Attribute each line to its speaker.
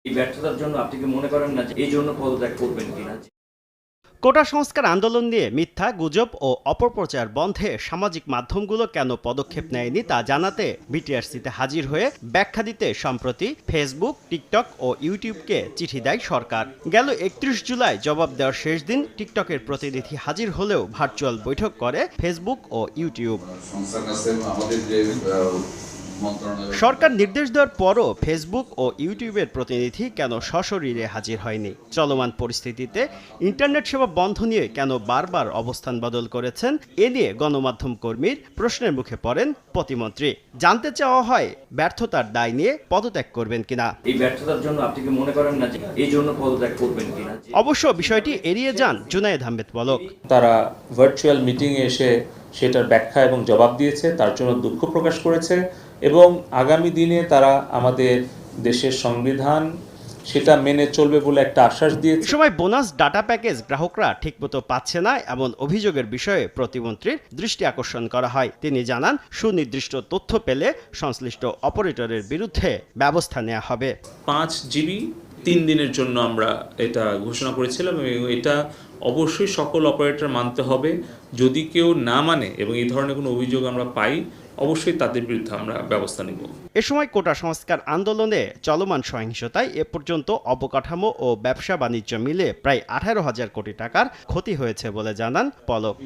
Speaker 1: এই ব্যর্থতার জন্য আপনি কি মনে করেন না যে এই জন্য পদত্যাগ করবেন কিনা?
Speaker 2: কোটা সংস্কার আন্দোলন নিয়ে মিথ্যা গুজব ও অপপ্রচার বন্ধে সামাজিক মাধ্যমগুলো কেন পদক্ষেপ নেয়নি তা জানাতে বিটিআরসিতে হাজির হয়ে ব্যাখ্যা দিতে সম্প্রতি ফেসবুক, টিকটক ও ইউটিউবকে চিঠি দেয় সরকার। গেল ৩১ জুলাই জবাব দেওয়ার শেষ দিন টিকটকের প্রতিনিধি হাজির হলেও ভার্চুয়াল বৈঠক করে ফেসবুক ও ইউটিউব। সরকার নির্দেশ দেওয়ার পরও ফেসবুক ও ইউটিউবের প্রতিনিধি কেন সশরীরে হাজির হয়নি? চলমান পরিস্থিতিতে ইন্টারনেট সেবা বন্ধ নিয়ে কেন বারবার অবস্থান বদল করেছেন? এ নিয়ে গণমাধ্যম কর্মীর প্রশ্নের মুখে পড়েন প্রতিমন্ত্রী। জানতে চাওয়া হয় ব্যর্থতার দায় নিয়ে পদত্যাগ করবেন কিনা।
Speaker 1: এই ব্যর্থতার জন্য আপনি কি মনে করেন না যে এই জন্য পদত্যাগ করবেন কিনা?
Speaker 2: অবশ্য বিষয়টি এড়িয়ে যান জুনায়েদ আহমেদ পলক।
Speaker 3: তারা ভার্চুয়াল মিটিংয়ে এসে সেটার ব্যাখ্যা এবং জবাব দিয়েছে, তার জন্য দুঃখ প্রকাশ করেছে এবং আগামী দিনে তারা আমাদের দেশের সংবিধান সেটা মেনে চলবে বলে একটা আশ্বাস দিয়েছে।
Speaker 2: সময় বোনাস ডাটা প্যাকেজ গ্রাহকরা ঠিকমতো পাচ্ছে না এমন অভিযোগের বিষয়ে প্রতিমন্ত্রীর দৃষ্টি আকর্ষণ করা হয়। তিনি জানান, সুনির্দিষ্ট তথ্য পেলে সংশ্লিষ্ট অপারেটরের বিরুদ্ধে ব্যবস্থা নেওয়া হবে।
Speaker 3: 5 জিবি 3 দিনের জন্য আমরা এটা ঘোষণা করেছিলাম এবং এটা অবশ্যই সকল অপারেটর মানতে হবে। যদি কেউ না মানে এবং এই ধরনের কোনো অভিযোগ আমরা পাই, অবশ্যই তাদের বিরুদ্ধে আমরা ব্যবস্থা নেব।
Speaker 2: এ সময় কোটা সংস্কার আন্দোলনে চলমান সহিংসতায় এ পর্যন্ত অবকাঠামো ও ব্যবসা বাণিজ্য মিলে প্রায় 18,000 কোটি টাকার ক্ষতি হয়েছে বলে জানান পলক।